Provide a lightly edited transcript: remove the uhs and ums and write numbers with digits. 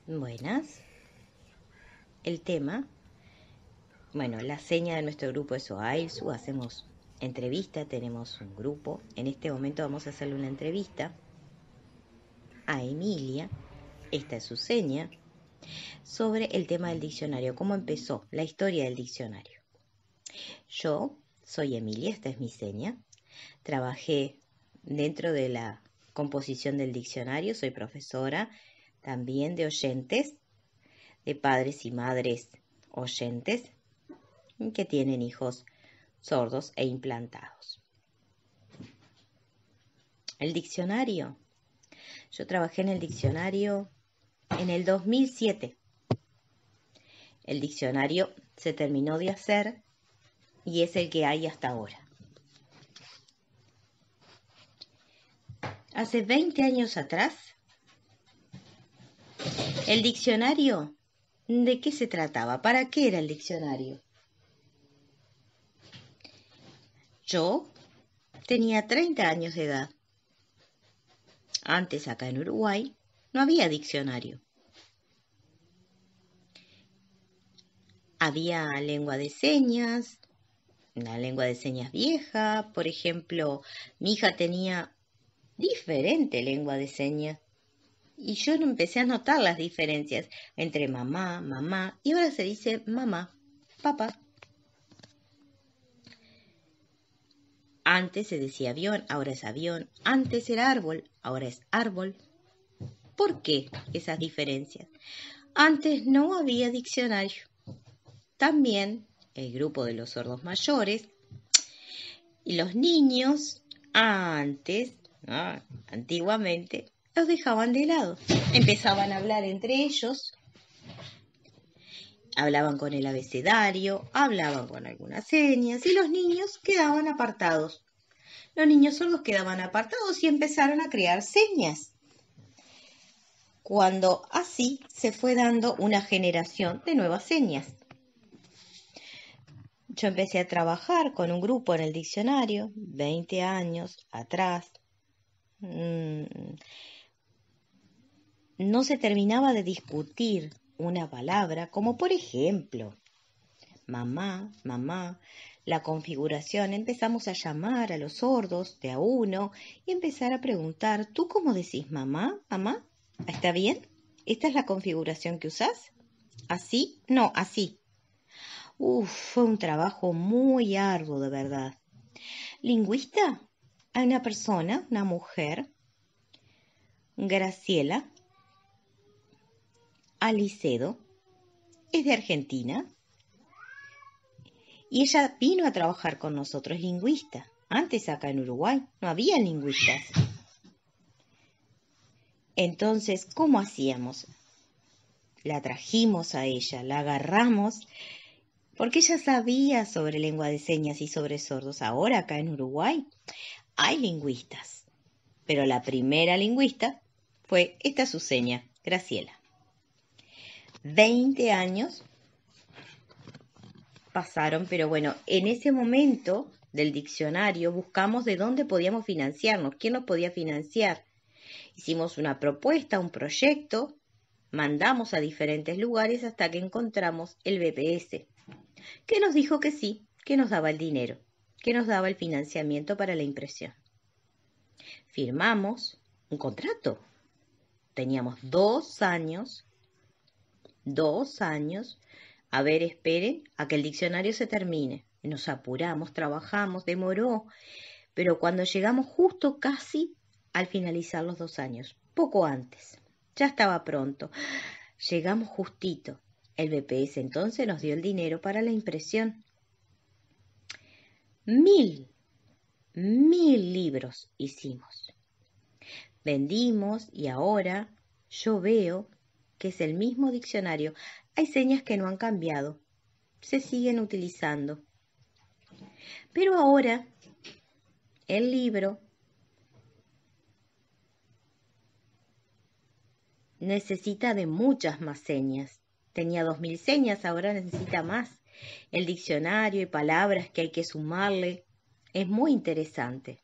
Buenas. El tema, la seña de nuestro grupo es OAILSU, hacemos entrevista, tenemos un grupo. En este momento vamos a hacerle una entrevista a Emilia, esta es su seña, sobre el tema del diccionario, cómo empezó la historia del diccionario. Yo soy Emilia, esta es mi seña, trabajé dentro de la composición del diccionario, soy profesora también de oyentes, de padres y madres oyentes que tienen hijos sordos e implantados. El diccionario. Yo trabajé en el diccionario en el 2007. El diccionario se terminó de hacer y es el que hay hasta ahora. Hace 20 años atrás, el diccionario, ¿de qué se trataba? ¿Para qué era el diccionario? Yo tenía 30 años de edad. Antes, acá en Uruguay, no había diccionario. Había lengua de señas, una lengua de señas vieja. Por ejemplo, mi hija tenía diferente lengua de señas y yo no empecé a notar las diferencias entre mamá, mamá, y ahora se dice mamá, papá. Antes se decía avión, ahora es avión. Antes era árbol, ahora es árbol. ¿Por qué esas diferencias? Antes no había diccionario. También el grupo de los sordos mayores y los niños antiguamente, los dejaban de lado. Empezaban a hablar entre ellos, hablaban con el abecedario, hablaban con algunas señas y los niños quedaban apartados. Los niños sordos quedaban apartados y empezaron a crear señas. Cuando así se fue dando una generación de nuevas señas. Yo empecé a trabajar con un grupo en el diccionario 20 años atrás. No se terminaba de discutir una palabra, como por ejemplo, mamá, mamá, la configuración. Empezamos a llamar a los sordos de a uno y empezar a preguntar, ¿tú cómo decís mamá, mamá? ¿Está bien? ¿Esta es la configuración que usás? ¿Así? No, así. Fue un trabajo muy arduo, de verdad. Lingüista, hay una persona, una mujer, Graciela Alicedo, es de Argentina y ella vino a trabajar con nosotros, lingüista. Antes acá en Uruguay no había lingüistas. Entonces, ¿cómo hacíamos? La trajimos a ella, la agarramos, porque ella sabía sobre lengua de señas y sobre sordos. Ahora acá en Uruguay hay lingüistas, pero la primera lingüista fue esta su seña, Graciela. 20 años pasaron, pero bueno, en ese momento del diccionario buscamos de dónde podíamos financiarnos, quién nos podía financiar. Hicimos una propuesta, un proyecto, mandamos a diferentes lugares hasta que encontramos el BPS, que nos dijo que sí, que nos daba el dinero, que nos daba el financiamiento para la impresión. Firmamos un contrato. Teníamos 2 años. A ver, esperen a que el diccionario se termine. Nos apuramos, trabajamos, demoró, pero cuando llegamos justo casi al finalizar los 2 años, poco antes, ya estaba pronto, llegamos justito. El BPS entonces nos dio el dinero para la impresión. 1000 libros hicimos. Vendimos y ahora yo veo que es el mismo diccionario. Hay señas que no han cambiado, se siguen utilizando. Pero ahora el libro necesita de muchas más señas. Tenía 2000 señas, ahora necesita más. El diccionario y palabras que hay que sumarle es muy interesante.